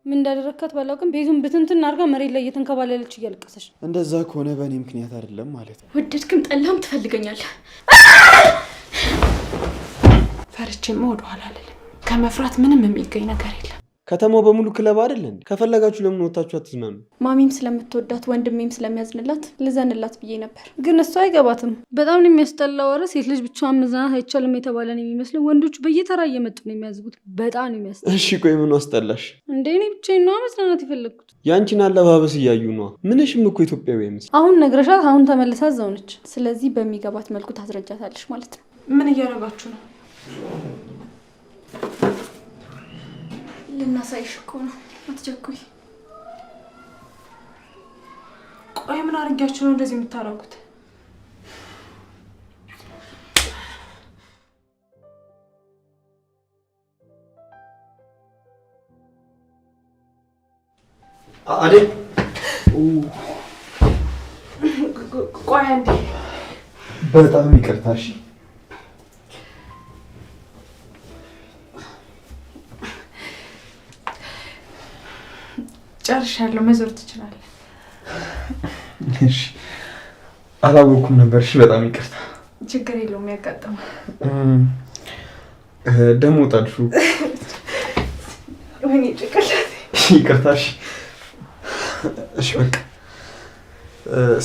ምን እንዳደረካት ባላውቅም ቤቱን ብትንትን አድርጋ መሬት ላይ እየተንከባለለች እያለቀሰች። እንደዛ ከሆነ በእኔ ምክንያት አይደለም ማለት ነው። ወደድክም ጠላም ትፈልገኛለህ። ፈርቼማ ወደኋላ አልልም። ከመፍራት ምንም የሚገኝ ነገር የለም። ከተማው በሙሉ ክለብ አይደል እንዴ? ከፈለጋችሁ ለምን ወጣችሁ አትዝናኑ? ማሚም ስለምትወዳት ወንድሜም ስለሚያዝንላት ልዘንላት ብዬ ነበር። ግን እሷ አይገባትም። በጣም ነው የሚያስጠላው። ኧረ ሴት ልጅ ብቻዋን መዝናናት አይቻልም የተባለ ነው የሚመስለው። ወንዶቹ በየተራ እየመጡ ነው የሚያዝጉት። በጣም ነው የሚያስጠላው። እሺ ቆይ ምን አስጠላሽ እንዴ? እኔ ብቻዬን ነዋ መዝናናት የፈለግኩት። ያንቺን አለባበስ እያዩ ነዋ። ምንሽም እኮ ኢትዮጵያዊ አይመስል። አሁን ነግረሻት አሁን ተመልሳ እዛው ነች። ስለዚህ በሚገባት መልኩ ታስረጃታለሽ ማለት ነው። ምን እያደረጋችሁ ነው? ልናሳይሽ እኮ ነው። አትቸኩይ። ቆይ ምን አድርጊያችሁ ነው እንደዚህ የምታረጉት? አዴ ቆይ አንዴ። በጣም ይቅርታሽ። ጨርሻለሁ። መዞር ትችላለህ። እሺ አላወኩም ነበር። እሺ በጣም ይቅርታ። ችግር የለውም ያጋጥማል። ደሞ ጣልሹ። ወይኔ ጭቅላት። ይቅርታ። እሺ በቃ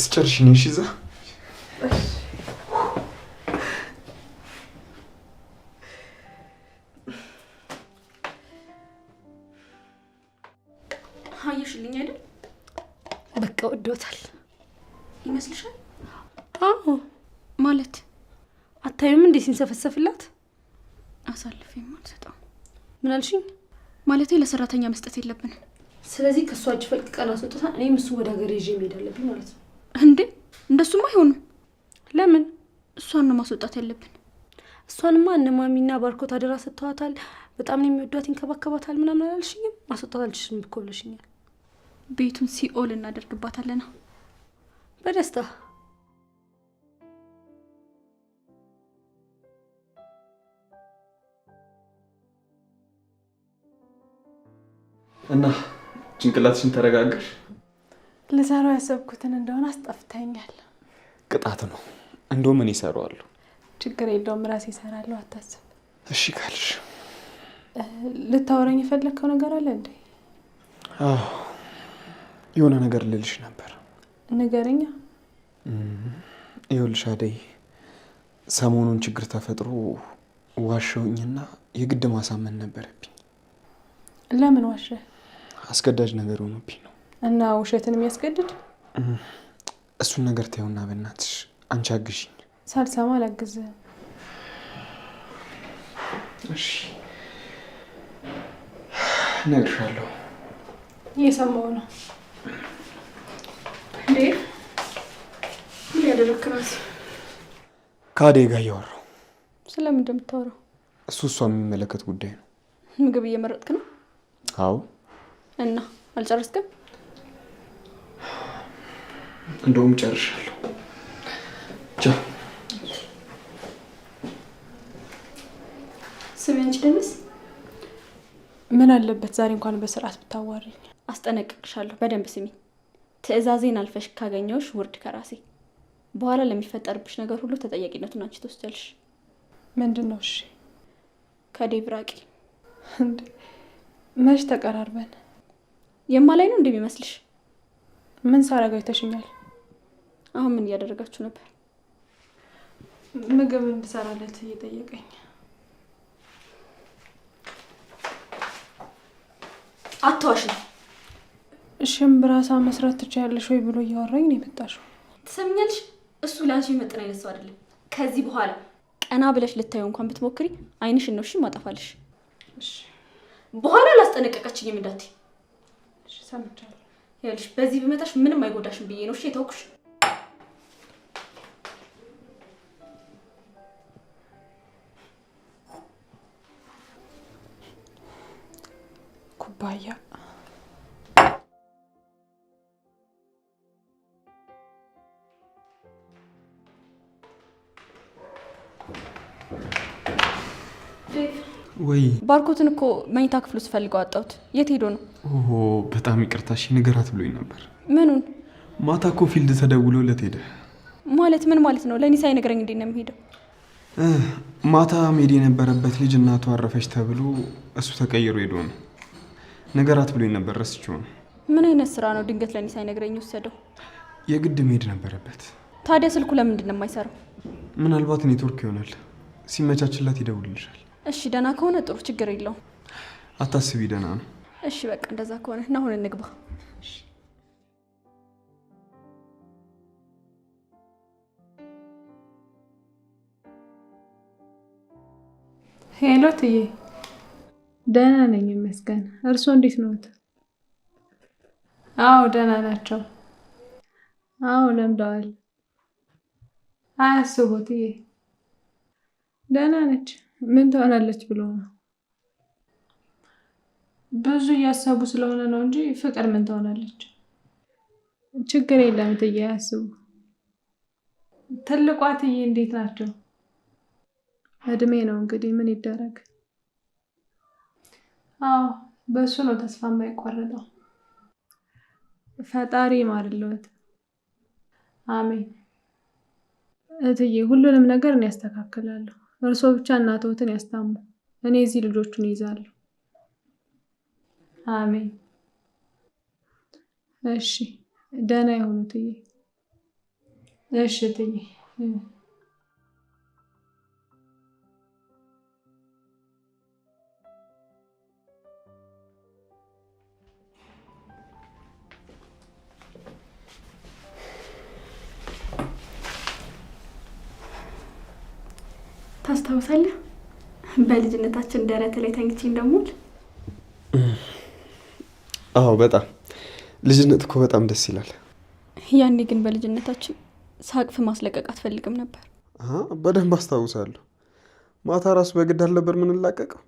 ስጨርሽ ነሽ እዛ። አየሽልኝ አይደል? በቃ ወዶታል ይመስልሻል? አዎ። ማለት አታዩም እንዴ ሲንሰፈሰፍላት? አሳልፌም አልሰጠውም። ምን አልሽኝ? ማለቴ ለሰራተኛ መስጠት የለብንም። ስለዚህ ከሷ እጅ ፈልቅቀን አስወጥታ እኔም እሱ ወደ ሀገር ይዤ መሄድ አለብኝ ማለት ነው። እንዴ እንደሱማ አይሆንም። ለምን? እሷን ነው ማስወጣት ያለብን። እሷንማ እነ ማሚና ባርኮት አደራ ሰጥተዋታል። በጣም ነው የሚወዷት፣ ይንከባከባታል ምናምን አላልሽኝም? ማስወጣት አልችልም እኮ ብለሽኛል። ቤቱን ሲኦል እናደርግባታለን። በደስታ እና ጭንቅላትሽን ተረጋጋሽ? ልሰራው ያሰብኩትን እንደሆነ አስጠፍተኛል። ቅጣት ነው። እንደው ምን ይሰራዋል? ችግር የለውም ራሴ እሰራለሁ፣ አታስብ። እሺ ካልሽ። ልታወራኝ የፈለግከው ነገር አለ እንዴ? አዎ የሆነ ነገር ልልሽ ነበር። ንገረኛ። ይኸውልሽ አደይ፣ ሰሞኑን ችግር ተፈጥሮ ዋሸውኝና የግድ ማሳመን ነበረብኝ። ለምን ዋሸ? አስገዳጅ ነገር ሆኖብኝ ነው። እና ውሸትን የሚያስገድድ? እሱን ነገር ተይውና በእናትሽ አንቺ አግዢኝ። ሳልሰማ አላግዝህም። እሺ እነግርሻለሁ። እየሰማሁ ነው። እንዴ ምን ያደረግክ ነው? ከአደይ ጋር እያወራሁ። ስለምን እንደምታወራው? እሷ የሚመለከት ጉዳይ ነው። ምግብ እየመረጥክ ነው? አዎ። እና አልጨረስክም? እንደውም ጨርሻለሁ። ቻው። ስሚ አንቺ ደምስ፣ ምን አለበት ዛሬ እንኳን በስርዓት ብታዋሪኝ? አስጠነቅቅሻለሁ። በደንብ ስሚ። ትዕዛዜን አልፈሽ ካገኘሁሽ ውርድ ከራሴ። በኋላ ለሚፈጠርብሽ ነገር ሁሉ ተጠያቂነቱን አንቺ ትወስጃለሽ። ምንድን ነው? እሺ ከዴቭ ራቂ። እንዴ መች ተቀራርበን? የማላይ ነው እንደሚመስልሽ? ምን ሳረጋው አይተሽኛል? አሁን ምን እያደረጋችሁ ነበር? ምግብ እንድሰራለት እየጠየቀኝ። አትዋሽ። ሽምብራሳ መስራት ትችያለሽ ወይ ብሎ እያወራኝ ነው የመጣሽው። ትሰምኛለሽ? እሱ ላንቺ መጥና አይነሳው አይደለም። ከዚህ በኋላ ቀና ብለሽ ልታዩ እንኳን ብትሞክሪ አይንሽን ነው እሺ ማጠፋልሽ። እሺ በኋላ ላስጠነቀቀችኝም እንዳትይ። እሺ ሰምቻለሁ። ይኸውልሽ በዚህ ብመታሽ ምንም አይጎዳሽም ብዬ ነው እሺ የተውኩሽ። ኩባያ ወይ ባርኮትን እኮ መኝታ ክፍሉ ስፈልገው አጣሁት። የት ሄዶ ነው? ኦሆ በጣም ይቅርታ። እሺ ንገራት ብሎኝ ነበር። ምኑን? ማታ እኮ ፊልድ ተደውሎለት ሄደ። ማለት ምን ማለት ነው? ለእኔ ሳይነግረኝ እንዴት ነው የሚሄደው? ማታ ሜድ የነበረበት ልጅ እናቱ አረፈች ተብሎ እሱ ተቀይሮ ሄዶ ነው። ንገራት ብሎኝ ነበር፣ ረስቼው ነው። ምን አይነት ስራ ነው ድንገት ለእኔ ሳይነግረኝ ወሰደው? የግድ መሄድ ነበረበት። ታዲያ ስልኩ ለምንድን ነው የማይሰራው? ምናልባት ኔትወርክ ይሆናል። ሲመቻችላት ይደውልልሻል። እሺ ደህና ከሆነ ጥሩ፣ ችግር የለውም። አታስቢ፣ ደህና ነው። እሺ በቃ እንደዛ ከሆነ እና አሁን እንግባ። ሄሎ ትዬ። ደህና ነኝ ይመስገን። እርሶ እንዴት ነዎት? አዎ ደህና ናቸው። አዎ ለምደዋል። አያስቡ ትዬ፣ ደህና ነች። ምን ትሆናለች ብሎ ነው? ብዙ እያሰቡ ስለሆነ ነው እንጂ ፍቅር ምን ትሆናለች? ችግር የለም ትዬ፣ አያስቡ። ትልቋ ትዬ እንዴት ናቸው? እድሜ ነው እንግዲህ ምን ይደረግ። አዎ በሱ ነው ተስፋ የማይቆረጠው። ፈጣሪ ይማርልዎት። አሜን። እትዬ ሁሉንም ነገር እኔ ያስተካክላለሁ። እርሶ ብቻ እናትዎትን ያስታሙ። እኔ እዚህ ልጆቹን ይዛለሁ። አሜን። እሺ ደህና ይሁኑ እትዬ። እሺ እትዬ። ታስታውሳለህ? በልጅነታችን ደረት ላይ ተኝቼ እንደሙል። አዎ በጣም ልጅነት እኮ በጣም ደስ ይላል። ያኔ ግን በልጅነታችን ሳቅፍ ማስለቀቅ አትፈልግም ነበር። በደንብ አስታውሳለሁ። ማታ ራሱ በግድ አልነበር ምንላቀቀው።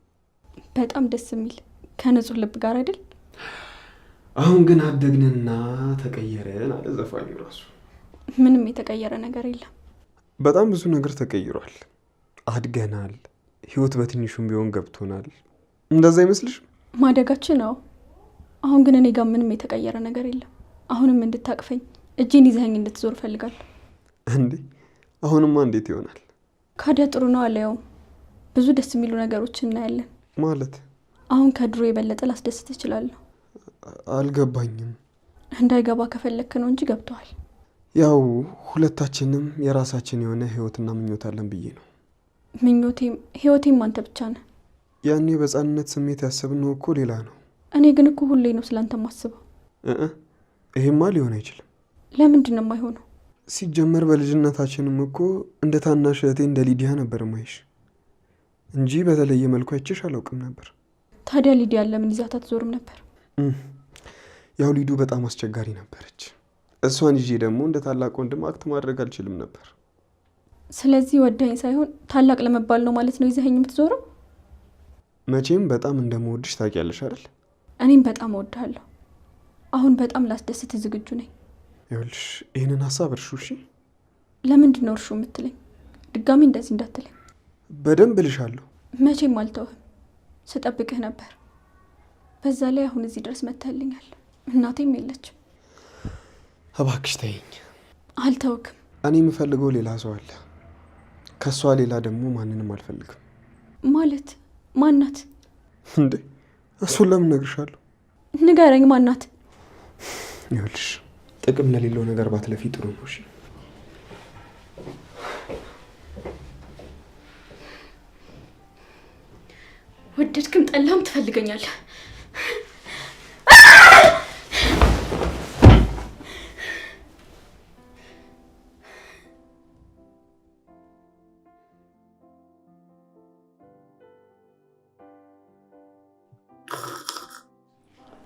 በጣም ደስ የሚል ከንጹህ ልብ ጋር አይደል? አሁን ግን አደግንና ተቀየረን አለ ዘፋኙ ራሱ። ምንም የተቀየረ ነገር የለም። በጣም ብዙ ነገር ተቀይሯል። አድገናል። ህይወት በትንሹም ቢሆን ገብቶናል። እንደዛ አይመስልሽም? ማደጋችን ነው። አሁን ግን እኔ ጋር ምንም የተቀየረ ነገር የለም። አሁንም እንድታቅፈኝ እጄን ይዘኸኝ እንድትዞር እፈልጋለሁ። እንዴ አሁንማ እንዴት ይሆናል? ካዲያ ጥሩ ነው አለያውም። ብዙ ደስ የሚሉ ነገሮች እናያለን። ማለት? አሁን ከድሮ የበለጠ ላስደስት እችላለሁ። አልገባኝም። እንዳይገባ ከፈለክ ነው እንጂ ገብተዋል። ያው ሁለታችንም የራሳችን የሆነ ህይወትና ምኞት አለን ብዬ ነው። ምኞቴም ህይወቴም አንተ ብቻ ነህ። ያኔ በህፃንነት ስሜት ያሰብነው እኮ ሌላ ነው። እኔ ግን እኮ ሁሌ ነው ስላንተ ማስበው። ይሄማ ሊሆን አይችልም። ለምንድን ነው የማይሆነው? ሲጀመር በልጅነታችንም እኮ እንደ ታናሽ እህቴ እንደ ሊዲያ ነበር ማይሽ እንጂ በተለየ መልኩ አይቼሽ አላውቅም ነበር። ታዲያ ሊዲያ ለምን ይዛት አትዞርም ነበር? ያው ሊዱ በጣም አስቸጋሪ ነበረች። እሷን ይዤ ደግሞ እንደ ታላቅ ወንድም አክት ማድረግ አልችልም ነበር። ስለዚህ ወደኝ ሳይሆን ታላቅ ለመባል ነው ማለት ነው ይዘኸኝ የምትዞረው? መቼም በጣም እንደምወድሽ ታውቂያለሽ አይደል? እኔም በጣም እወድሃለሁ። አሁን በጣም ላስደስት ዝግጁ ነኝ። ይኸውልሽ ይህንን ሀሳብ እርሹ እሺ? ለምንድን ነው እርሹ የምትለኝ? ድጋሚ እንደዚህ እንዳትለኝ። በደንብ እልሻለሁ። መቼም አልተውህም። ስጠብቅህ ነበር። በዛ ላይ አሁን እዚህ ድረስ መጥተህልኛል። እናቴም የለችም። እባክሽ ተይኝ። አልተውክም። እኔ የምፈልገው ሌላ ሰው አለ። ከሷ ሌላ ደግሞ ማንንም አልፈልግም። ማለት ማናት? እንዴ እሱን ለምን እነግርሻለሁ? ንገረኝ፣ ማናት? ይኸውልሽ ጥቅም ለሌለው ነገር ባትለፊ ጥሩ ነው እሺ? ወደድክም ጠላም ትፈልገኛለህ።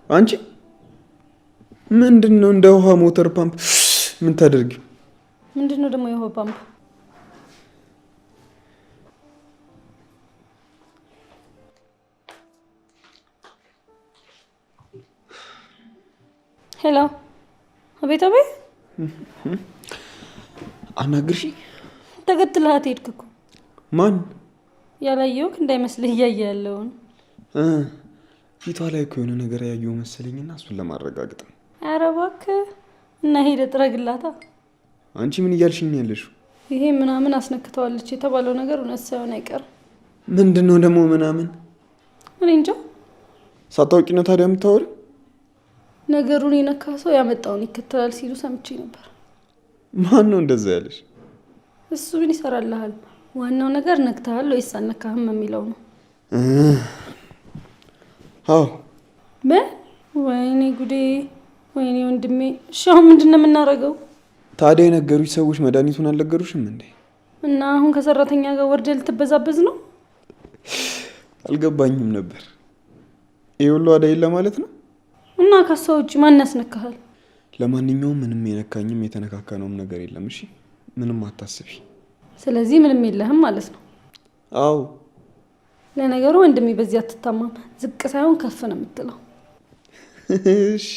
አንቺ ምንድነው እንደ ውሃ ሞተር ፓምፕ ምን ታደርጊው? ምንድነው ደግሞ የውሃ ፓምፕ? ሄሎ አቤት አቤት። አናግርሽ? ተከትለሃት ሄድክ እኮ። ማን? ያላየውክ እንዳይመስልህ እያየ ያለውን ፊቷ ላይ እኮ የሆነ ነገር ያየው መሰለኝና እሱን ለማረጋገጥ ነው። ኧረ እባክህ እና ሄደ ጥረግላታ። አንቺ ምን እያልሽኝ ያለሽው? ይሄ ምናምን አስነክተዋለች የተባለው ነገር እውነት ሳይሆን አይቀርም። ምንድነው ደግሞ ምናምን? እኔ እንጃ። ሳታውቂ ነው ታዲያ የምታወሪው? ነገሩን የነካ ሰው ያመጣውን ይከተላል ሲሉ ሰምቼ ነበር። ማን ነው እንደዛ ያለሽ? እሱ ምን ይሰራልሃል? ዋናው ነገር ነክተሃል ወይስ አልነካህም የሚለው ነው። አዎ። ወይኔ ጉዴ፣ ወይኔ ወንድሜ። እሺ አሁን ምንድን ነው የምናደርገው? ታዲያ የነገሩሽ ሰዎች መድኃኒቱን አልነገሩሽም እንዴ? እና አሁን ከሰራተኛ ጋር ወርደህ ልትበዛበዝ ነው? አልገባኝም ነበር። ይሄ ሁሉ አዳይላ ማለት ነው? እና ከሰው ውጭ ማን ያስነካሃል? ለማንኛውም ምንም የነካኝም የተነካካነውም ነገር የለም። እሺ ምንም አታስቢ። ስለዚህ ምንም የለህም ማለት ነው? አዎ። ለነገሩ ወንድሜ በዚህ አትታማም። ዝቅ ሳይሆን ከፍ ነው የምትለው። እሺ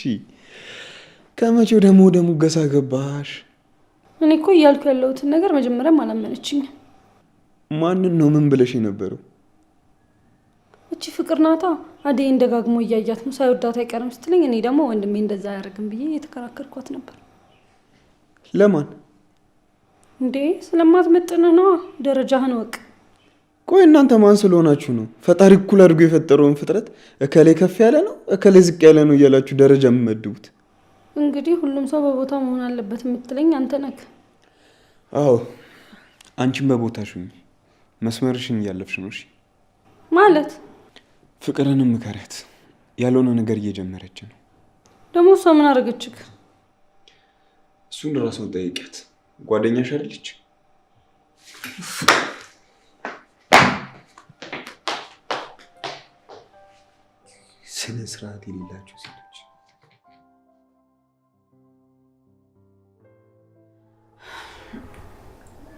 ከመቼው ደግሞ ወደ ሙገሳ ገባሽ? እኔ እኮ እያልኩ ያለሁትን ነገር መጀመሪያም አላመነችኝም። ማንን ነው ምን ብለሽ የነበረው? እቺ ፍቅር ናታ። አደይን ደጋግሞ እያያት ነው ሳይወዳት አይቀርም ስትለኝ፣ እኔ ደግሞ ወንድሜ እንደዛ አያደርግም ብዬ የተከራከርኳት ነበር። ለማን እንዴ? ስለማትመጥንህ ነዋ። ደረጃህን ወቅ። ቆይ እናንተ ማን ስለሆናችሁ ነው ፈጣሪ እኩል አድርጎ የፈጠረውን ፍጥረት እከሌ ከፍ ያለ ነው እከሌ ዝቅ ያለ ነው እያላችሁ ደረጃ የምትመድቡት? እንግዲህ ሁሉም ሰው በቦታው መሆን አለበት የምትለኝ አንተ ነህ። አዎ አንቺም በቦታሽ ሁኚ። መስመርሽን እያለፍሽ ነው። እሺ ማለት ፍቅርንም ምከሪያት። ያልሆነ ነገር እየጀመረች ነው። ደግሞ እሷ ምን አደረገችክ? እሱን ራስዎን ጠይቂያት። ጓደኛሽ አይደለች? ስነ ስርዓት የሌላቸው ሴቶች።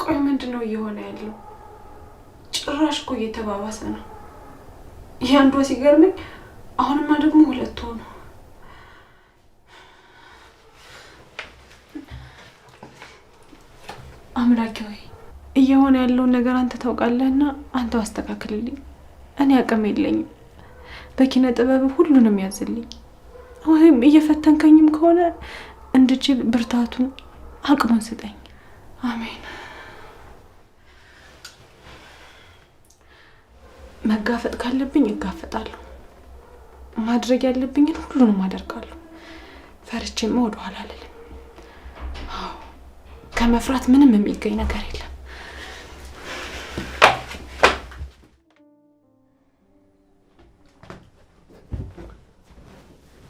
ቆይ ምንድን ነው እየሆነ ያለው? ጭራሽ እኮ እየተባባሰ ነው። ይህ አንዷ ሲገርመኝ፣ አሁንማ ደግሞ ሁለት ሆኑ። አምላኬ ሆይ እየሆነ ያለውን ነገር አንተ ታውቃለህና አንተ አስተካክልልኝ። እኔ አቅም የለኝም። በኪነ ጥበብ ሁሉንም ያዝልኝ። ወይም እየፈተንከኝም ከሆነ እንድችል ብርታቱን አቅሙን ስጠኝ። አሜን። መጋፈጥ ካለብኝ እጋፈጣለሁ። ማድረግ ያለብኝን ሁሉንም አደርጋለሁ። ፈርቼማ ወደ ኋላ አልልም። ከመፍራት ምንም የሚገኝ ነገር የለም።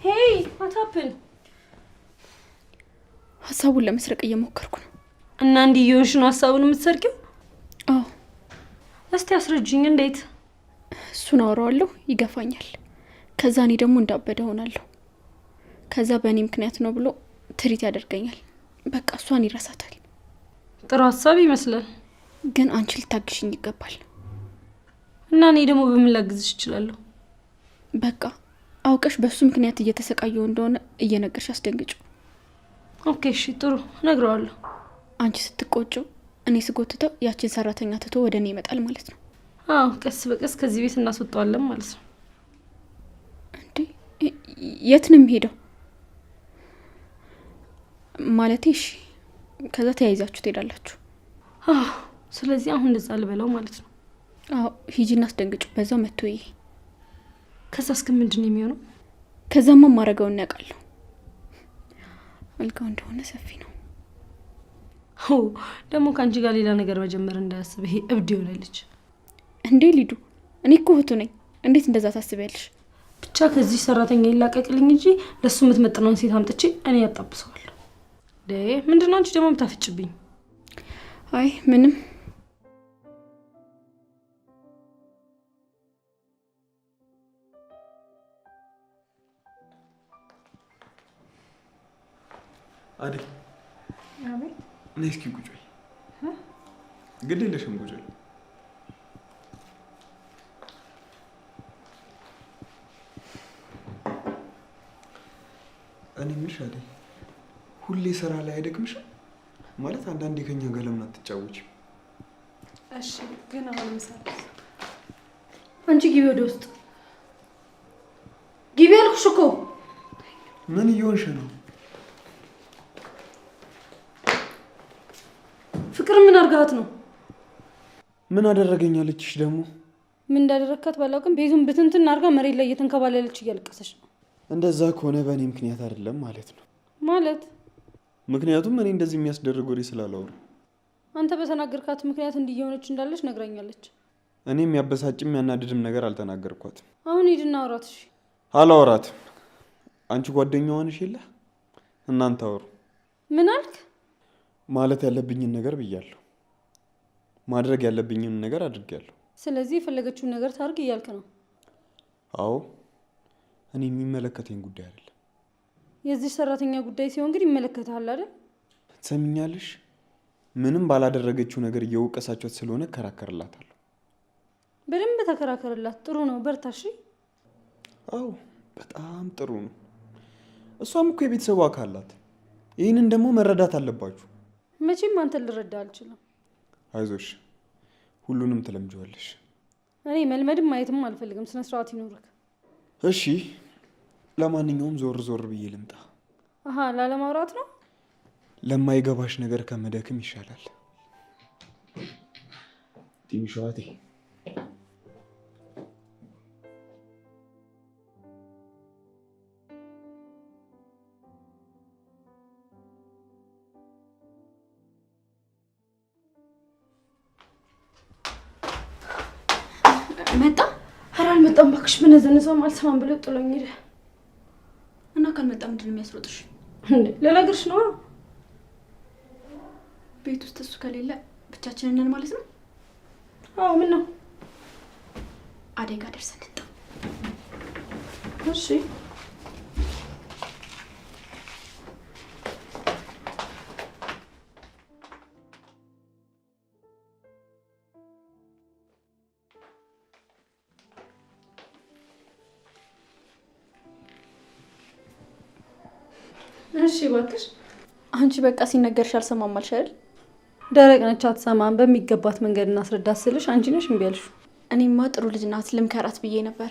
ሄይ አታፕን። ሀሳቡን ለመስረቅ እየሞከርኩ ነው። እና እንዲህ እየሆንሽ ነው ሀሳቡን የምትሰርቂው? አዎ። እስቲ አስረጅኝ። እንዴት? እሱን አወራዋለሁ፣ ይገፋኛል። ከዛ እኔ ደግሞ እንዳበደ ሆናለሁ። ከዛ በእኔ ምክንያት ነው ብሎ ትሪት ያደርገኛል። በቃ እሷን ይረሳታል። ጥሩ ሀሳብ ይመስላል። ግን አንቺ ልታግሽኝ ይገባል። እና እኔ ደግሞ በምን ላግዝሽ እችላለሁ? በቃ አውቀሽ በሱ ምክንያት እየተሰቃየው እንደሆነ እየነገርሽ አስደንግጭው። ኦኬ እሺ፣ ጥሩ እነግረዋለሁ። አንቺ ስትቆጪው እኔ ስጎትተው ያችን ሰራተኛ ትቶ ወደ እኔ ይመጣል ማለት ነው። አዎ፣ ቀስ በቀስ ከዚህ ቤት እናስወጣዋለን ማለት ነው። እንዴ የት ነው የሚሄደው? ማለቴ እሺ፣ ከዛ ተያይዛችሁ ትሄዳላችሁ? አዎ፣ ስለዚህ አሁን እንደዛ ልበለው ማለት ነው። አዎ፣ ሂጂና አስደንግጩ። በዛው መጥቶ ይሄ ከዛ እስከ ምንድን ነው የሚሆነው? ከዛማ ማረገውን ያውቃለሁ። አልጋው እንደሆነ ሰፊ ነው። ደግሞ ከአንቺ ጋር ሌላ ነገር መጀመር እንዳያስብ ይሄ እብድ የሆነ ልጅ። እንዴ ሊዱ፣ እኔ እኮ እህቱ ነኝ። እንዴት እንደዛ ታስቢያለሽ? ብቻ ከዚህ ሰራተኛ ይላቀቅልኝ እንጂ ለሱ የምትመጥነውን ሴት አምጥቼ እኔ ያጣብሰዋለሁ። ምንድን ነው አንቺ ደግሞ የምታፍጭብኝ? አይ ምንም። አደይ አቤት። ነይ እስኪ ቁጭ በይ። ግድ የለሽም ቁጭ በይ። እኔ የምልሽ አደይ፣ ሁሌ ስራ ላይ አይደክምሽም? ማለት አንዳንዴ ከኛ ጋር ለምን አትጫወችም? እሺ ግን አሁን ምሳሌ አንቺ ግቢ ወደ ውስጥ ግቢ አልኩሽ እኮ። ምን እየሆንሽ ነው? ፍቅር ምን አርጋት ነው? ምን አደረገኛለችሽ ደግሞ? ምን እንዳደረካት ባላውቅም ቤቱን ብትንትን አርጋ መሬት ላይ እየተንከባለለች እያለቀሰች ነው። እንደዛ ከሆነ በእኔ ምክንያት አይደለም ማለት ነው። ማለት? ምክንያቱም እኔ እንደዚህ የሚያስደርግ ወሬ ስላላወሩ። አንተ በተናገርካት ምክንያት እንዲየሆነች እንዳለች ነግራኛለች። እኔ የሚያበሳጭም የሚያናድድም ነገር አልተናገርኳትም። አሁን ሂድና አውራት። እሺ? አላወራትም። አንቺ ጓደኛዋ ነሽ የለ? እናንተ አውሩ። ምን አልክ? ማለት ያለብኝን ነገር ብያለሁ። ማድረግ ያለብኝን ነገር አድርጌያለሁ። ስለዚህ የፈለገችውን ነገር ታርግ እያልክ ነው? አዎ፣ እኔ የሚመለከተኝ ጉዳይ አይደለም። የዚህ ሰራተኛ ጉዳይ ሲሆን ግን ይመለከታል አይደል? ትሰሚኛለሽ? ምንም ባላደረገችው ነገር እየወቀሳቸት ስለሆነ እከራከርላታለሁ። በደንብ ተከራከርላት። ጥሩ ነው፣ በርታ። እሺ? አዎ፣ በጣም ጥሩ ነው። እሷም እኮ የቤተሰቡ አካል ናት። ይህንን ደግሞ መረዳት አለባችሁ። መቼም አንተን ልረዳ አልችልም። አይዞሽ፣ ሁሉንም ትለምጂዋለሽ። እኔ መልመድም ማየትም አልፈልግም። ስነ ስርዓት ይኖርክ። እሺ፣ ለማንኛውም ዞር ዞር ብዬ ልምጣ። አሃ፣ ላለማውራት ነው? ለማይገባሽ ነገር ከመደክም ይሻላል። ቲምሻዋቴ መጣ? ኧረ አልመጣም እባክሽ። ብነዘንዘውም አልሰማም ብሎ ጥሎኝ ሄደ። እና ካልመጣ ምንድን ነው የሚያስሮጥሽ? ልነግርሽ ነዋ። ቤት ውስጥ እሱ ከሌለ ብቻችንን ነን ማለት ነው? አዎ። ምን ነው? አደጋ ደርሰን ነጣ። እሺ። እሺ እባክሽ። አንቺ በቃ ሲነገርሽ አልሰማም አልሽ አይደል? ደረቅ ነች፣ አትሰማም። በሚገባት መንገድ እናስረዳት ስልሽ አንቺ ነሽ እምቢ አልሽው። እኔማ ጥሩ ልጅ ናት ልምከራት ብዬ ነበረ።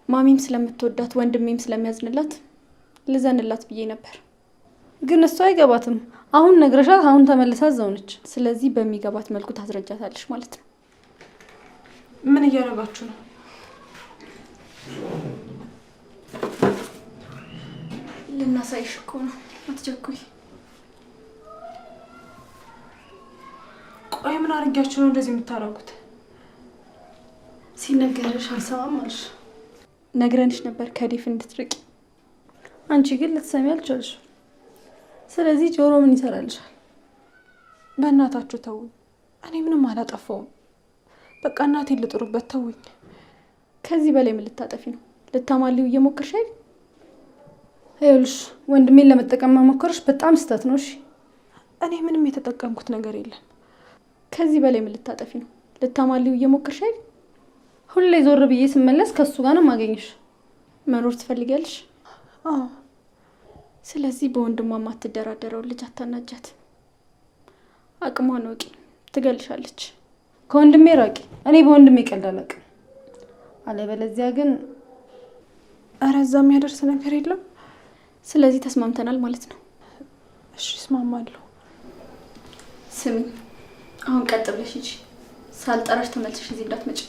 ማሚም ስለምትወዳት ወንድሜም ስለሚያዝንላት ልዘንላት ብዬ ነበር። ግን እሷ አይገባትም። አሁን ነግረሻት አሁን ተመልሳ እዛው ነች። ስለዚህ በሚገባት መልኩ ታስረጃታለሽ ማለት ነው። ምን እያደረጋችሁ ነው? ልናሳይሽ እኮ ነው። አትቸኩይ። ቆይ ምን አድርጊያችሁ ነው እንደዚህ የምታደርጉት? ሲነገርሽ አልሰማም አልሽ። ነግረንሽ ነበር ከዴፍ እንድትርቂ። አንቺ ግን ልትሰሚ አልቻልሽ። ስለዚህ ጆሮ ምን ይሰራልሻል? በእናታችሁ ተውኝ። እኔ ምንም አላጠፋውም። በቃ እናቴን ልጥሩበት፣ ተውኝ። ከዚህ በላይ ምን ልታጠፊ ነው? ልታማሊው እየሞከርሽ አይደል? ይኸውልሽ ወንድሜን ለመጠቀም መሞከርሽ በጣም ስህተት ነው። እሺ? እኔ ምንም የተጠቀምኩት ነገር የለም። ከዚህ በላይ ምን ልታጠፊ ነው? ልታማሊው እየሞከርሽ አይደል? ሁሌ ዞር ብዬ ስመለስ ከሱ ጋር ነው የማገኝሽ። መኖር ትፈልጊያለሽ? አዎ። ስለዚህ በወንድሟ ማትደራደረው ልጅ አታናጃት። አቅሟን ወቂ፣ ትገልሻለች። ከወንድሜ ራቂ። እኔ በወንድሜ ቀልድ አላውቅም። አለበለዚያ ግን ኧረ እዛ የሚያደርስ ነገር የለም። ስለዚህ ተስማምተናል ማለት ነው? እሺ እስማማለሁ። ስሚ፣ አሁን ቀጥ ብለሽ ሂጂ። ሳልጠራሽ ተመልሰሽ እዚህ እንዳትመጪ።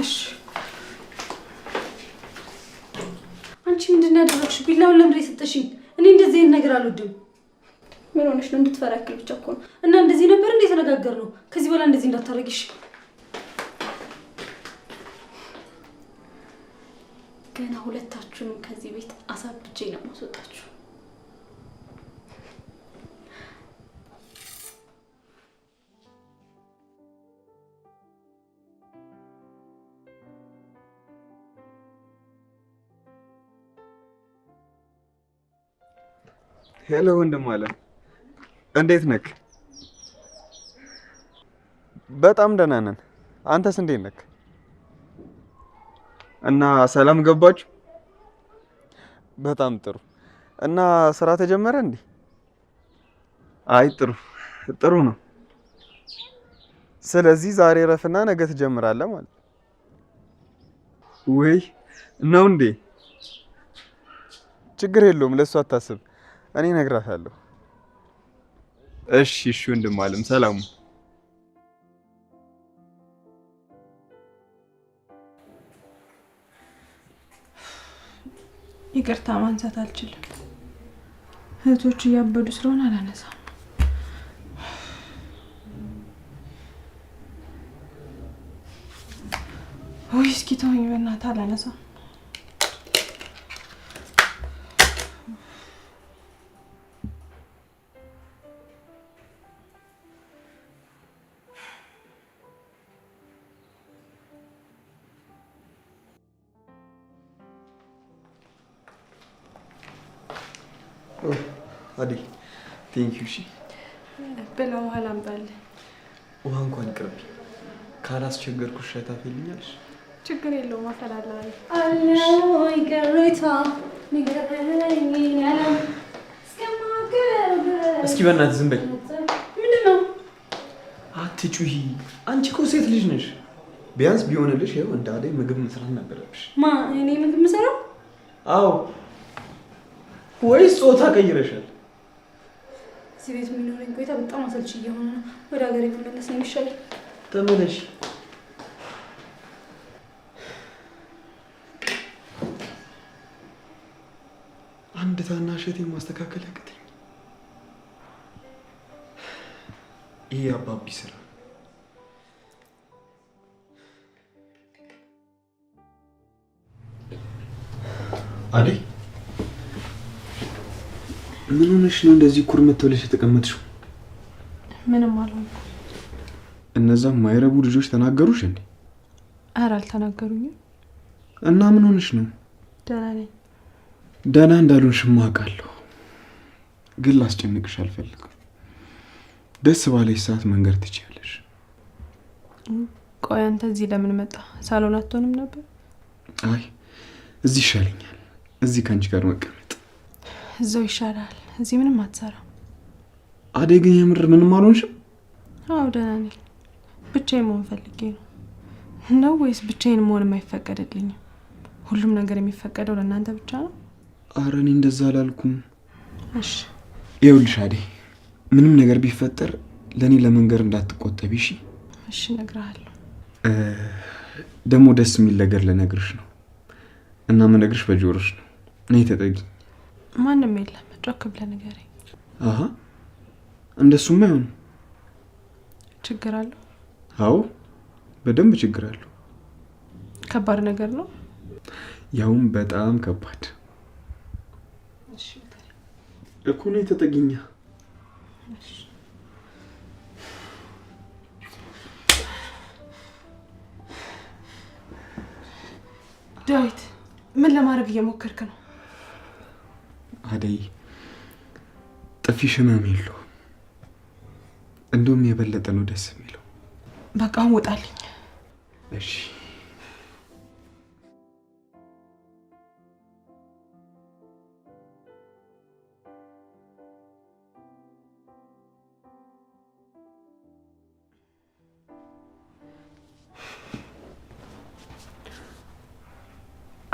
እሺ። አንቺ ምንድን ያደረግሽ? ቢላውን ለምንድን የሰጠሽኝ? እኔ እንደዚህ አይነት ነገር አልወድም። ምን ሆነሽ ነው? እንድትፈሪ ያክል ብቻ እኮ ነው። እና እንደዚህ ነበር እንደ የተነጋገርነው። ከዚህ በኋላ እንደዚህ እንዳታረጊሽ። ገና ሁለታችሁንም ከዚህ ቤት አሳብጄ ነው የማስወጣችሁ። ሄሎ ወንድም አለ፣ እንዴት ነክ? በጣም ደህና ነን። አንተስ እንዴት ነክ? እና ሰላም ገባችሁ? በጣም ጥሩ። እና ስራ ተጀመረ እንዴ? አይ ጥሩ ነው። ስለዚህ ዛሬ ረፍና ነገ ትጀምራለህ ማለት ወይ ነው እንዴ? ችግር የለውም ለሱ አታስብ፣ እኔ እነግራታለሁ። እሺ ወንድም አለም ሰላሙ። ይቅርታ ማንሳት አልችልም። እህቶቹ እያበዱ ስለሆነ አላነሳም። ወይ እስኪ ተወኝ በእናትህ፣ አላነሳም። አዲ ቴንክ ዩ። እሺ ብላ ውሃ ላምጣልህ። ውሃ እንኳን ቅርቢ ካላስቸገርኩሽ ሻይ ታፈልኛለሽ? ችግር የለውም አፈላለሁ። አለይ ገሬታ እስኪ በእናትህ ዝም በይ። ምንድን ነው? አትጩሂ። አንቺ እኮ ሴት ልጅ ነሽ። ቢያንስ ቢሆንልሽ ይኸው እንደ አደይ ምግብ መስራት ነበረብሽ። እኔ ምግብ የምሰራው? አዎ። ወይስ ጾታ ቀይረሻል? እዚህ ቤት የሚኖረኝ ቆይታ በጣም አሰልቺ እየሆነ ነው። ወደ ሀገሬ መመለስ ነው የሚሻለው። ተመለሽ። አንድ ታናሽ እህቴን ማስተካከል ያቅተኝ። ይሄ አባቢ ስራ። አደይ ምን ሆነሽ ነው እንደዚህ ኩርምት ብለሽ የተቀመጥሽው? ምንም አልሆንኩም። እነዛም ማይረቡ ልጆች ተናገሩሽ እንዴ? ኧረ አልተናገሩኝም። እና ምን ሆነሽ ነው? ደህና ነኝ። ደህና እንዳልሆንሽማ አውቃለሁ፣ ግን ላስጨንቅሽ አልፈልግም። ደስ ባለሽ ሰዓት መንገር ትችያለሽ። ቆይ አንተ እዚህ ለምን መጣ? ሳሎን አትሆንም ነበር? አይ እዚህ ይሻለኛል። እዚህ ከአንቺ ጋር መቀመጥ እዛው ይሻላል። እዚህ ምንም አትሰራም። አደይ ግን የምር ምንም አልሆንሽም? አዎ ደህና ነኝ። ብቻዬን መሆን ፈልጌ ነው ወይስ ብቻዬን መሆን የማይፈቀድልኝም? ሁሉም ነገር የሚፈቀደው ለእናንተ ብቻ ነው? ኧረ እኔ እንደዛ አላልኩም። እሺ ይኸውልሽ አደይ፣ ምንም ነገር ቢፈጠር ለእኔ ለመንገር እንዳትቆጠቢ እሺ? እሺ እነግርሃለሁ። ደግሞ ደስ የሚል ነገር ልነግርሽ ነው እና መነግርሽ በጆሮሽ ነው። እኔ ተጠጊ። ማንም የለም። ጮክ ብለህ ንገረኝ። አሃ እንደሱማ አይሆንም። ችግር አለው? አዎ በደንብ ችግር አለው። ከባድ ነገር ነው? ያውም በጣም ከባድ እኮ ነው። ተጠጊኛ። ዳዊት ምን ለማድረግ እየሞከርክ ነው? አደይ ጥፊሽ ህመም የለውም። እንደውም የበለጠ ነው ደስ የሚለው። በቃ ውጣልኝ። እሺ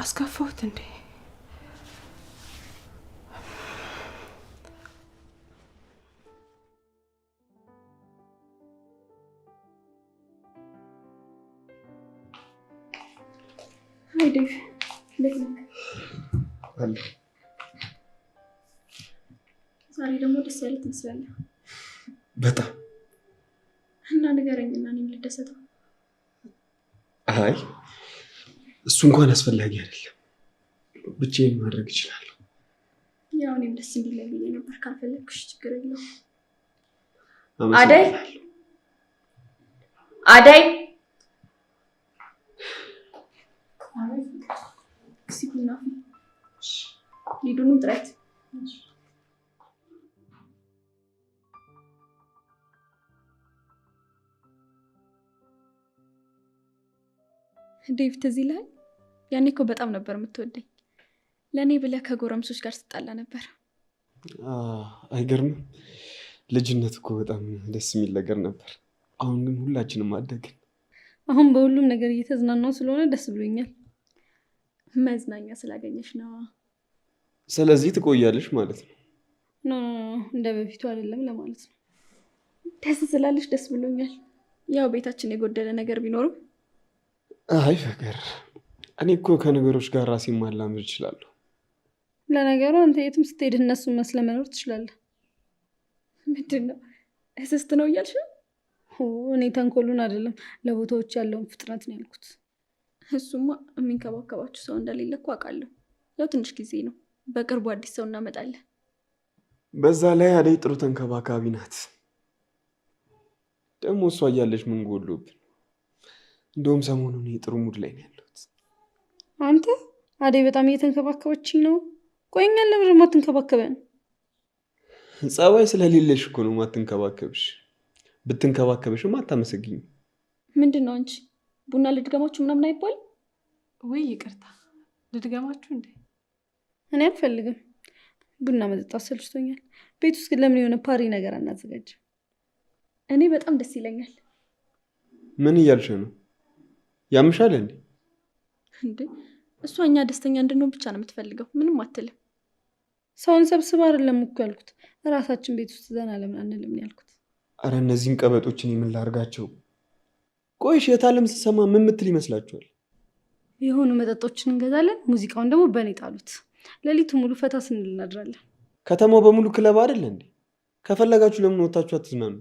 አስከፋሁት እንዴ? አይ ዴቭ እንዴት ነህ? ዛሬ ደግሞ ደስ ያለ ትመስላለህ በጣም። እና ንገረኝና እኔም ልደሰተው። አይ እሱ እንኳን አስፈላጊ አይደለም፣ ብቻዬን ማድረግ እችላለሁ። ያው እኔም ደስ እንዲለኝ ብዬ ነበር። ካልፈለግሽ ችግር የለውም። አደይ አደይ ሲኩና ሊዱንም ጥረት ዴቭ ትዝ ይልሃል? ያኔ እኮ በጣም ነበር የምትወደኝ። ለእኔ ብለህ ከጎረምሶች ጋር ስጣላ ነበር። አይገርምም? ልጅነት እኮ በጣም ደስ የሚል ነገር ነበር። አሁን ግን ሁላችንም አደግን። አሁን በሁሉም ነገር እየተዝናናው ስለሆነ ደስ ብሎኛል። መዝናኛ ስላገኘሽ ነው። ስለዚህ ትቆያለሽ ማለት ነው? ኖ እንደ በፊቱ አይደለም ለማለት ነው። ደስ ስላለሽ ደስ ብሎኛል። ያው ቤታችን የጎደለ ነገር ቢኖርም። አይ ፍቅር፣ እኔ እኮ ከነገሮች ጋር ራሴን ማላመድ እችላለሁ። ለነገሩ አንተ የትም ስትሄድ እነሱን መስለ መኖር ትችላለህ። ምንድን ነው እስስት ነው እያልሽ? እኔ ተንኮሉን አይደለም ለቦታዎች ያለውን ፍጥነት ነው ያልኩት። እሱማ የሚንከባከባችሁ ሰው እንደሌለ እኮ አውቃለሁ። ያው ትንሽ ጊዜ ነው፣ በቅርቡ አዲስ ሰው እናመጣለን። በዛ ላይ አደይ ጥሩ ተንከባካቢ ናት። ደግሞ እሷ እያለች ምን ጎሎብን? እንደውም ሰሞኑን ጥሩ ሙድ ላይ ነው ያለሁት። አንተ አደይ በጣም እየተንከባከበችኝ ነው። ቆይኛል ለምን ማትንከባከበን? ጸባይ ስለሌለሽ እኮ ነው ማትንከባከብሽ። ብትንከባከብሽም አታመሰግኝ። ምንድን ነው አንቺ? ቡና ልድገማችሁ ምናምን አይባል ወይ? ይቅርታ ልድገማችሁ እንዴ? እኔ አልፈልግም። ቡና መጠጣት ሰልችቶኛል። ቤት ውስጥ ለምን የሆነ ፓሪ ነገር አናዘጋጅም? እኔ በጣም ደስ ይለኛል። ምን እያልሽ ነው? ያምሻል እንዴ? እንዴ እሷ እኛ ደስተኛ እንድንሆን ብቻ ነው የምትፈልገው፣ ምንም አትልም። ሰውን ሰብስባ አይደለም እኮ ያልኩት፣ ራሳችን ቤት ውስጥ ዘና ለምን አንልም ያልኩት። አረ እነዚህን ቀበጦችን የምን ላድርጋቸው? ቆይሽ የታለም ስሰማ ምን ምትል ይመስላችኋል? የሆኑ መጠጦችን እንገዛለን፣ ሙዚቃውን ደግሞ በእኔ ጣሉት። ሌሊቱ ሙሉ ፈታ ስንል እናድራለን። ከተማው በሙሉ ክለብ አይደለ እንዴ? ከፈለጋችሁ ለምን ወጣችሁ አትዝናኑ?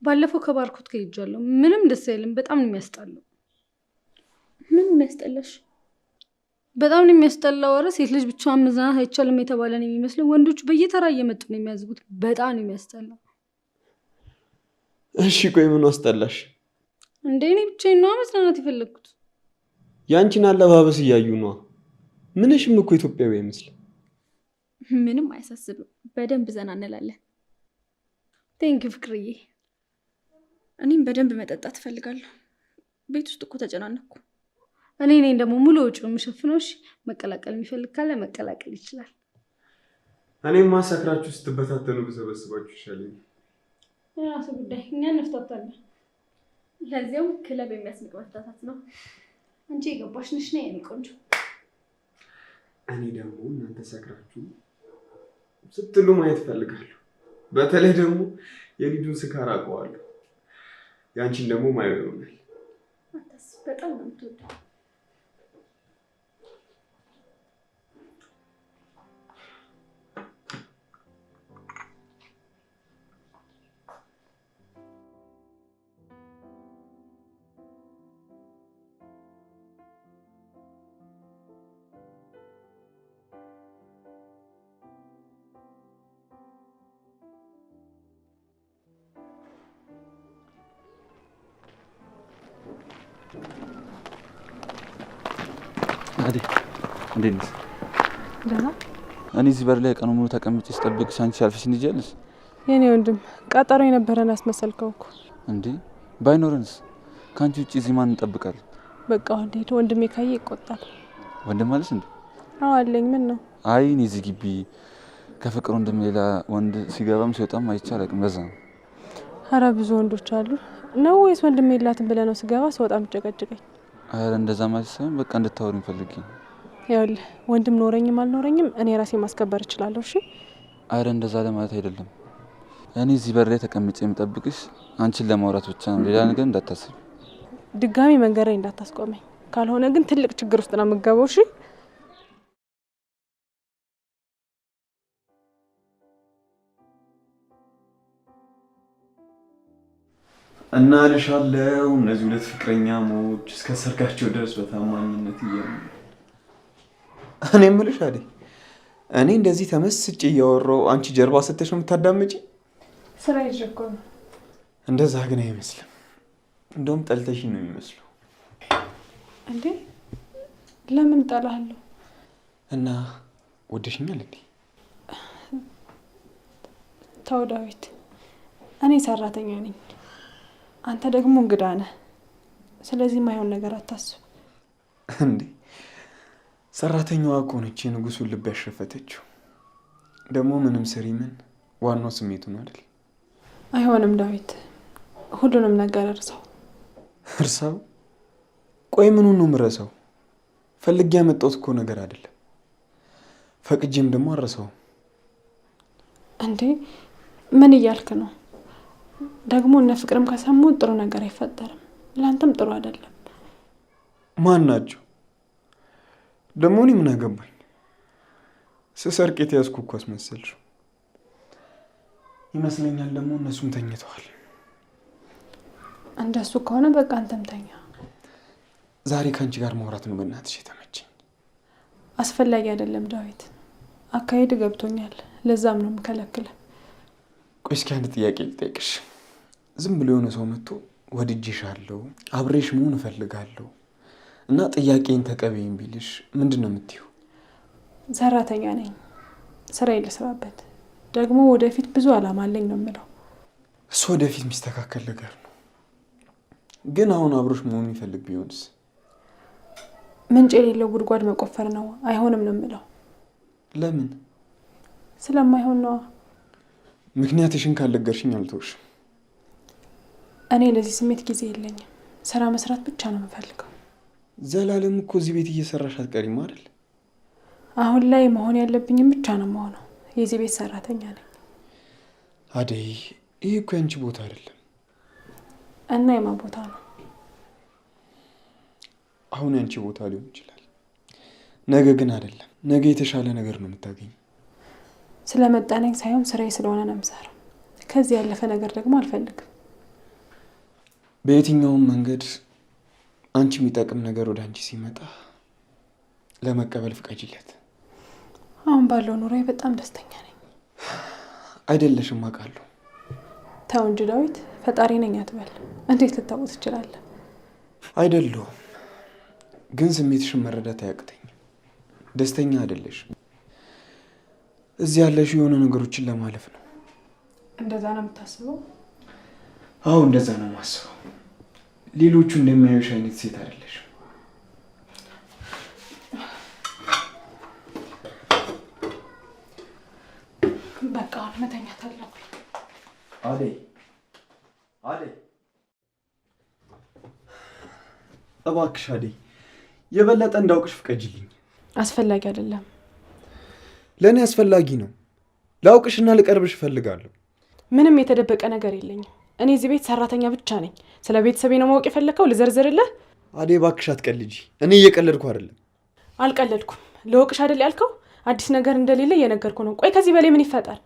ባለፈው ከባርኮት ከሄጃለሁ። ምንም ደስ አይልም። በጣም ነው የሚያስጠላው። ምን ነው ያስጠላሽ? በጣም ነው የሚያስጠላው። ኧረ ሴት ልጅ ብቻዋን መዝናናት አይቻልም የተባለ ነው የሚመስለው። ወንዶቹ በየተራ እየመጡ ነው የሚያዝጉት። በጣም ነው የሚያስጠላው። እሺ ቆይ ምን አስጠላሽ? እንዴ እኔ ብቻዬን ነው መዝናናት የፈለግኩት። ያንቺን አለባበስ እያዩ ነው። ምንሽም እኮ ኢትዮጵያዊ አይመስልም። ምንም አያሳስብም። በደንብ ዘና እንላለን። ቴንክ ፍቅርዬ። እኔም በደንብ መጠጣት እፈልጋለሁ። ቤት ውስጥ እኮ ተጨናነኩ። እኔ ነኝ ደግሞ ሙሉ ወጪውን የምሸፍነው። እሺ መቀላቀል የሚፈልግ ካለ መቀላቀል ይችላል። እኔም ማሳክራችሁ ስትበታተኑ በሰበስባችሁ ይሻለኝ። የራሱ ጉዳይ፣ እኛ እንፍታታለን። ለዚያው ክለብ የሚያስንቅ መፍታታት ነው። አንቺ የገባሽ ነሽ ነው የኔ ቆንጆ። እኔ ደግሞ እናንተ ሰክራችሁ ስትሉ ማየት እፈልጋለሁ። በተለይ ደግሞ የሊዱን ስካር አውቀዋለሁ። ያንቺን ደግሞ ማየው ይሆናል። በጣም ነው የምትወደው። አዴ እንዴት ነሽ? ደህና። እኔ እዚህ በር ላይ ቀኑ ሙሉ ተቀምጬ ስጠብቅሽ አንቺ አልፈሽ እንዲጀልስ። የኔ ወንድም ቀጠሮ የነበረን አስመሰልከው እኮ። እንዴ ባይኖረንስ? ከአንቺ ውጭ እዚህ ማን እንጠብቃለን? በቃ ወንድሜ ካየ ይቆጣል። ወንድም ማለት እንዴ? አዎ አለኝ። ምን ነው? አይ እኔ እዚህ ግቢ ከፍቅር ወንድም ሌላ ወንድ ሲገባም ሲወጣም አይቼ አላውቅም። ለዛ ነው። ኧረ ብዙ ወንዶች አሉ ነው ወይስ ወንድሜ የላትም ብለህ ነው ስገባ ስወጣም ጨቀጭቀኝ? አረ እንደዛ ማለት ሳይሆን በቃ እንድታወሪኝ ፈልጌ ነው። ይኸውልህ ወንድም ኖረኝም አልኖረኝም እኔ ራሴ ማስከበር እችላለሁ። እሺ? አረ እንደዛ ለማለት አይደለም። እኔ እዚህ በር ላይ ተቀምጬ የምጠብቅሽ አንቺን ለማውራት ብቻ ነው። ሌላ ነገር እንዳታስብ። ድጋሚ መንገድ ላይ እንዳታስቆመኝ፣ ካልሆነ ግን ትልቅ ችግር ውስጥ ነው የምገባው። እሺ? እና ልሻለው እነዚህ ሁለት ፍቅረኛሞች እስከ ሰርጋቸው ድረስ በታማኝነት እያሉ እኔ የምልሽ አይደል፣ እኔ እንደዚህ ተመስጬ እያወራሁ አንቺ ጀርባ ስትሽ ነው የምታዳምጪ? ስራ ይጀኮ ነው። እንደዛ ግን አይመስልም። እንደውም ጠልተሽኝ ነው የሚመስለው። እንዴ ለምን ጠላለሁ? እና ወደሽኛል እንዴ? ተው ዳዊት፣ እኔ ሰራተኛ ነኝ፣ አንተ ደግሞ እንግዳ ነህ። ስለዚህ ማይሆን ነገር አታስብ። እንዴ ሰራተኛዋ እኮ ነች የንጉሱን ልብ ያሸፈተችው። ደግሞ ምንም ስሪ ምን ዋናው ስሜቱ ነው አይደል? አይሆንም ዳዊት፣ ሁሉንም ነገር እርሳው። እርሳው? ቆይ ምኑን ነው የምረሳው? ፈልጌ ያመጣሁት እኮ ነገር አይደለም። ፈቅጄም ደግሞ አልረሳውም። እንዴ ምን እያልክ ነው? ደግሞ እነ ፍቅርም ከሰሙ ጥሩ ነገር አይፈጠርም። ለአንተም ጥሩ አይደለም። ማን ናቸው ደግሞ? እኔ ምን አገባኝ? ስሰርቅ የተያዝኩ እኮ አስመሰልሽው ይመስለኛል። ደግሞ እነሱም ተኝተዋል። እንደሱ ከሆነ በቃ አንተም ተኛ። ዛሬ ከአንቺ ጋር ማውራት ነው በእናትሽ የተመቸኝ። አስፈላጊ አይደለም ዳዊት፣ አካሄድ ገብቶኛል። ለዛም ነው የምከለክለ። ቆይ እስኪ አንድ ጥያቄ ልጠይቅሽ። ዝም ብሎ የሆነ ሰው መጥቶ ወድጄሻለሁ፣ አብሬሽ መሆን እፈልጋለሁ እና ጥያቄን ተቀበይኝ ቢልሽ ምንድን ነው የምትይው? ሰራተኛ ነኝ፣ ስራዬን ልስራበት። ደግሞ ወደፊት ብዙ አላማ አለኝ ነው የምለው። እሱ ወደፊት የሚስተካከል ነገር ነው። ግን አሁን አብሮሽ መሆን ይፈልግ ቢሆንስ? ምንጭ የሌለው ጉድጓድ መቆፈር ነው። አይሆንም ነው የምለው። ለምን? ስለማይሆን ነዋ። ምክንያትሽን ካልነገርሽኝ አልተውሽም። እኔ ለዚህ ስሜት ጊዜ የለኝም። ስራ መስራት ብቻ ነው የምፈልገው። ዘላለም እኮ እዚህ ቤት እየሰራሽ አትቀሪም አይደል? አሁን ላይ መሆን ያለብኝም ብቻ ነው የምሆነው። የዚህ ቤት ሰራተኛ ነኝ። አደይ፣ ይህ እኮ ያንቺ ቦታ አይደለም። እና የማን ቦታ ነው? አሁን ያንቺ ቦታ ሊሆን ይችላል፣ ነገ ግን አይደለም። ነገ የተሻለ ነገር ነው የምታገኝ። ስለመጣነኝ ሳይሆን ስራዬ ስለሆነ ነው የምሰራው። ከዚህ ያለፈ ነገር ደግሞ አልፈልግም። በየትኛውም መንገድ አንቺ የሚጠቅም ነገር ወደ አንቺ ሲመጣ ለመቀበል ፍቀጂለት። አሁን ባለው ኑሮዬ በጣም ደስተኛ ነኝ። አይደለሽም አውቃለሁ። ተው እንጂ ዳዊት፣ ፈጣሪ ነኝ አትበል። እንዴት ልታውቅ ትችላለህ? አይደለሁም፣ ግን ስሜትሽን መረዳት አያቅተኝም። ደስተኛ አይደለሽም። እዚህ ያለሽው የሆነ ነገሮችን ለማለፍ ነው። እንደዛ ነው የምታስበው? አዎ እንደዛ ነው የማስበው። ሌሎቹ እንደሚያዩሽ አይነት ሴት አይደለሽም። በቃ አሁን መተኛት አለብኝ። አደይ አደይ፣ እባክሽ አደይ፣ የበለጠ እንዳውቅሽ ፍቀጂልኝ። አስፈላጊ አይደለም። ለእኔ አስፈላጊ ነው። ላውቅሽና ልቀርብሽ እፈልጋለሁ። ምንም የተደበቀ ነገር የለኝም። እኔ እዚህ ቤት ሰራተኛ ብቻ ነኝ። ስለ ቤተሰቤ ነው ማወቅ የፈለከው? ልዘርዝርልህ? አደይ እባክሽ አትቀልጂ። እኔ እየቀለድኩ አይደለም። አልቀለድኩም። ለወቅሽ አይደል ያልከው? አዲስ ነገር እንደሌለ እየነገርኩ ነው። ቆይ ከዚህ በላይ ምን ይፈጠር?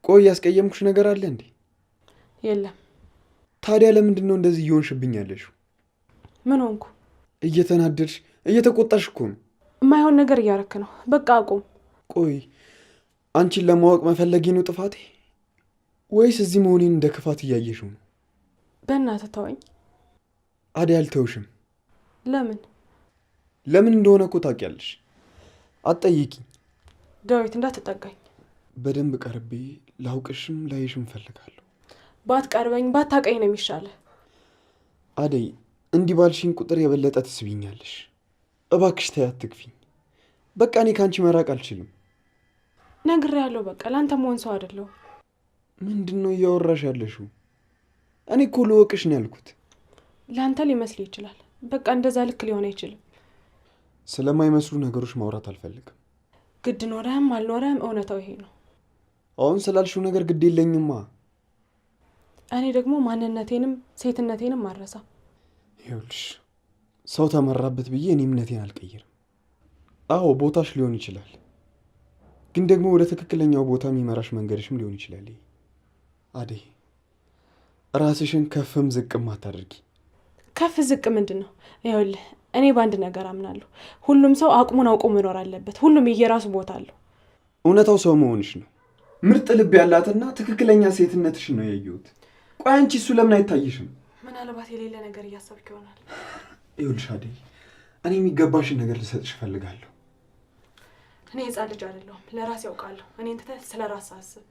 ቆይ ያስቀየምኩሽ ነገር አለ እንዴ? የለም። ታዲያ ለምንድን ነው እንደዚህ እየሆንሽብኝ ያለሽው? ምን ሆንኩ? እየተናደድሽ እየተቆጣሽ እኮ ነው። የማይሆን ነገር እያረክ ነው። በቃ አቁም። ቆይ አንቺን ለማወቅ መፈለጌ ነው ጥፋቴ? ወይስ እዚህ መሆኔን እንደ ክፋት እያየሽው ነው? በእናትህ ተወኝ። አደይ አልተውሽም። ለምን? ለምን እንደሆነ እኮ ታውቂያለሽ። አትጠይቂኝ። ዳዊት እንዳትጠጋኝ። በደንብ ቀርቤ ላውቅሽም ላይሽም እፈልጋለሁ። ባትቀርበኝ ባታውቀኝ ነው የሚሻለው። አደይ እንዲህ ባልሽኝ ቁጥር የበለጠ ትስቢኛለሽ። እባክሽ ተይ አትግፊኝ። በቃ እኔ ከአንቺ መራቅ አልችልም። ነግሬያለሁ። በቃ ለአንተ መሆን ሰው አይደለሁም። ምንድን ነው እያወራሽ ያለሽው? እኔ እኮ ልወቅሽ ነው ያልኩት። ለአንተ ሊመስል ይችላል። በቃ እንደዛ ልክ ሊሆን አይችልም። ስለማይመስሉ ነገሮች ማውራት አልፈልግም። ግድ ኖረህም አልኖረህም እውነታው ይሄ ነው። አሁን ስላልሽው ነገር ግድ የለኝማ። እኔ ደግሞ ማንነቴንም ሴትነቴንም አረሳ። ይኸውልሽ ሰው ተመራበት ብዬ እኔ እምነቴን አልቀይርም። አዎ ቦታሽ ሊሆን ይችላል፣ ግን ደግሞ ወደ ትክክለኛው ቦታ የሚመራሽ መንገድሽም ሊሆን ይችላል። አደይ ራስሽን ከፍም ዝቅም አታድርጊ። ከፍ ዝቅ ምንድን ነው? ይኸውልህ እኔ በአንድ ነገር አምናለሁ። ሁሉም ሰው አቅሙን አውቆ መኖር አለበት። ሁሉም የየራሱ ቦታ አለው። እውነታው ሰው መሆንሽ ነው። ምርጥ ልብ ያላትና ትክክለኛ ሴትነትሽን ነው ያየሁት። ቆይ አንቺ እሱ ለምን አይታይሽም? ምናልባት የሌለ ነገር እያሰብክ ይሆናል። ይኸውልሽ አደይ እኔ የሚገባሽን ነገር ልሰጥሽ እፈልጋለሁ። እኔ ህፃን ልጅ አይደለሁም። ለራሴ ያውቃለሁ። እኔን ትተህ ስለ ራስህ አስብ።